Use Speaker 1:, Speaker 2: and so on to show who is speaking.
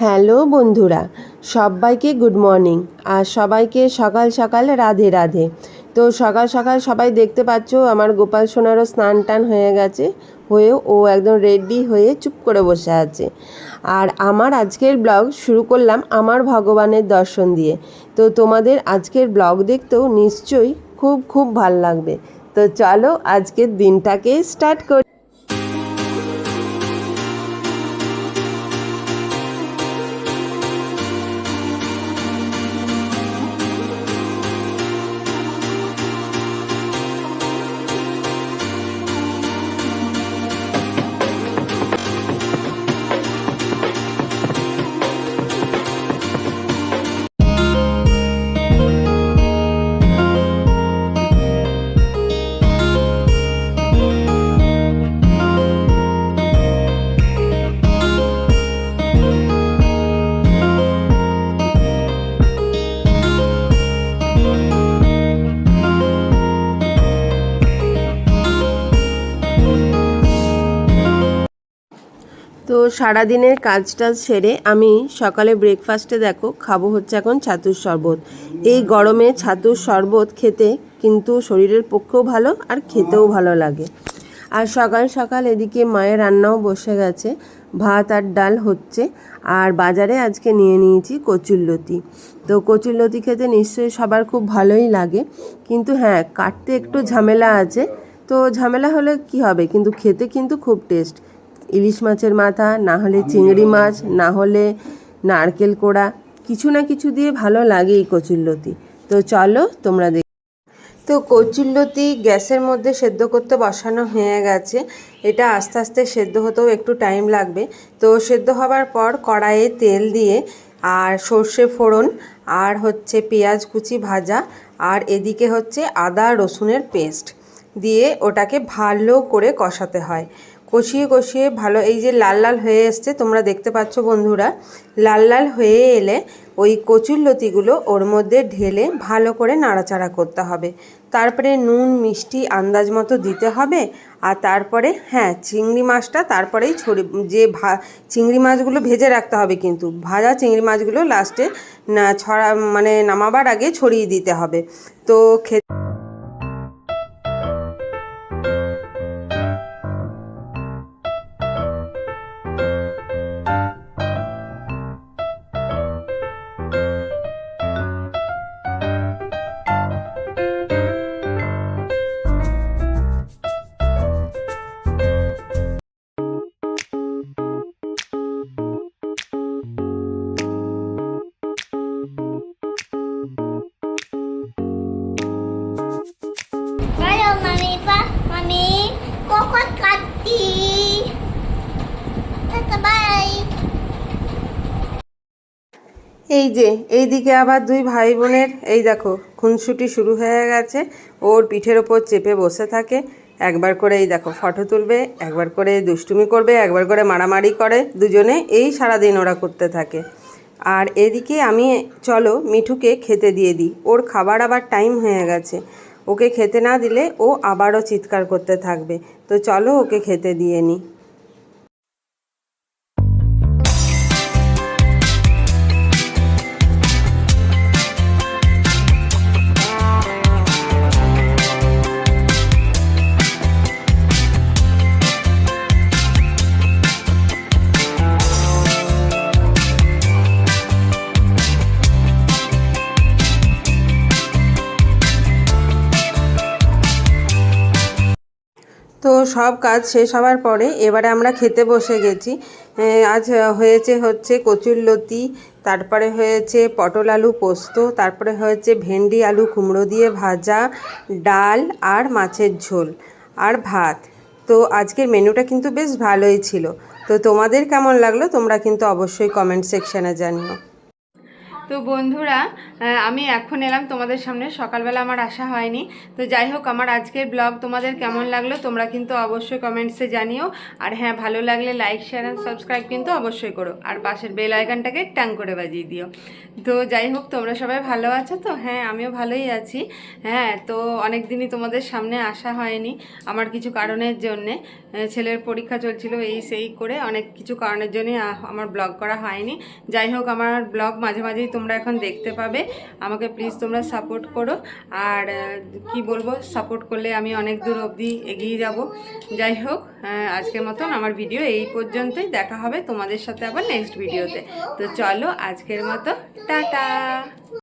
Speaker 1: Hello বন্ধুরা, সবাইকে good morning. আর সবাইকে সকাল সকাল রাধে রাধে। তো সকাল সকাল সবাই দেখতে পাচ্ছ আমার গোপাল সোনারও স্নান টান হয়ে গেছে, ও একদম রেডি হয়ে চুপ করে বসে আছে। আর আমার আজকের ব্লগ শুরু করলাম আমার ভগবানের দর্শন দিয়ে। তো তোমাদের আজকের ব্লগ দেখতেও নিশ্চয়ই খুব খুব ভাল লাগবে। তো চলো আজকের দিনটাকে স্টার্ট করি। তো সারাদিনের কাজটা সেরে আমি সকালে ব্রেকফাস্টে খাবো হচ্ছে এখন ছাতুর শরবত। এই গরমে ছাতুর শরবত খেতে কিন্তু শরীরের পক্ষেও ভালো আর খেতেও ভালো লাগে। আর সকাল সকাল এদিকে মায়ের রান্নাও বসে গেছে, ভাত আর ডাল হচ্ছে। আর বাজারে আজকে নিয়ে নিয়েছি কচুরলতি। তো কচুরলতি খেতে নিশ্চয়ই সবার খুব ভালোই লাগে, কিন্তু হ্যাঁ, কাটতে একটু ঝামেলা আছে। তো ঝামেলা হলে কি হবে, কিন্তু খেতে কিন্তু খুব টেস্ট। ইলিশ মাছের মাথা, না হলে চিংড়ি মাছ, না হলে নারকেল কোড়া, কিছু না কিছু দিয়ে ভালো লাগে এই কচুরলতি। তো চলো তোমরা দেখ। তো কচুরলতি গ্যাসের মধ্যে সেদ্ধ করতে বসানো হয়ে গেছে। এটা আস্তে আস্তে সেদ্ধ হতেও একটু টাইম লাগবে। তো সেদ্ধ হবার পর কড়াইয়ে তেল দিয়ে আর সর্ষে ফোড়ন আর হচ্ছে পেঁয়াজ কুচি ভাজা, আর এদিকে হচ্ছে আদা রসুনের পেস্ট দিয়ে ওটাকে ভালো করে কষাতে হয়। কষিয়ে কষিয়ে ভালো, এই যে লাল লাল হয়ে এসছে তোমরা দেখতে পাচ্ছ বন্ধুরা, লাল লাল হয়ে এলে ওই কচুরলতিগুলো ওর মধ্যে ঢেলে ভালো করে নাড়াচাড়া করতে হবে। তারপরে নুন মিষ্টি আন্দাজ মতো দিতে হবে। আর তারপরে হ্যাঁ, চিংড়ি মাছটা তারপরেই চিংড়ি মাছগুলো ভেজে রাখতে হবে, কিন্তু ভাজা চিংড়ি মাছগুলো লাস্টে নামাবার আগে ছড়িয়ে দিতে হবে। তো এই যে এইদিকে আবার দুই ভাই বোনের এই দেখো খুনসুটি শুরু হয়ে গেছে। ওর পিঠের ওপর চেপে বসে থাকে, একবার করে এই দেখো ফটো তুলবে, একবার করে দুষ্টুমি করবে, একবার করে মারামারি করে, দুজনে এই সারাদিন ওরা করতে থাকে। আর এদিকে আমি চলো মিঠুকে খেতে দিয়ে দিই, ওর খাবার আবার টাইম হয়ে গেছে। ওকে খেতে না দিলে ও আবারও চিৎকার করতে থাকবে। তো চলো ওকে খেতে দিয়ে নিই। তো সব কাজ শেষ হওয়ার পরে এবারে আমরা খেতে বসে গেছি। আজ হচ্ছে কচুরলতি, তারপরে হয়েছে পটল আলু পোস্ত, তারপরে হয়েছে ভেন্ডি আলু কুমড়ো দিয়ে ভাজা, ডাল আর মাছের ঝোল আর ভাত। তো আজকের মেনুটা কিন্তু বেশ ভালোই ছিল। তো তোমাদের কেমন লাগলো তোমরা কিন্তু অবশ্যই কমেন্ট সেকশানে জানিও।
Speaker 2: তো বন্ধুরা, আমি এখন এলাম তোমাদের সামনে, সকালবেলা আমার আসা হয়নি। তো যাই হোক, আমার আজকের ব্লগ তোমাদের কেমন লাগলো তোমরা কিন্তু অবশ্যই কমেন্টসে জানিও। আর হ্যাঁ, ভালো লাগলে লাইক শেয়ার অ্যান্ড সাবস্ক্রাইব কিন্তু অবশ্যই করো, আর পাশের বেল আইকনটাকে ট্যাং করে বাজিয়ে দিও। তো যাই হোক, তোমরা সবাই ভালো আছো তো? হ্যাঁ, আমিও ভালোই আছি। হ্যাঁ, তো অনেক দিনই তোমাদের সামনে আসা হয়নি আমার কিছু কারণের জন্যে। ছেলের পরীক্ষা চলছিল, এই সেই করে অনেক কিছু কারণের জন্যই আমার ব্লগ করা হয়নি। যাই হোক, আমার ব্লগ মাঝে মাঝেই তোমরা এখন দেখতে পাবে। আমাকে প্লিজ তোমরা সাপোর্ট করো। আর কি বলবো, সাপোর্ট করলে আমি অনেক দূর অবধি এগিয়ে যাব। যাই হোক, আজকের মতন আমার ভিডিও এই পর্যন্তই। দেখা হবে তোমাদের সাথে আবার নেক্সট ভিডিওতে। তো চলো, আজকের মতো টাটা।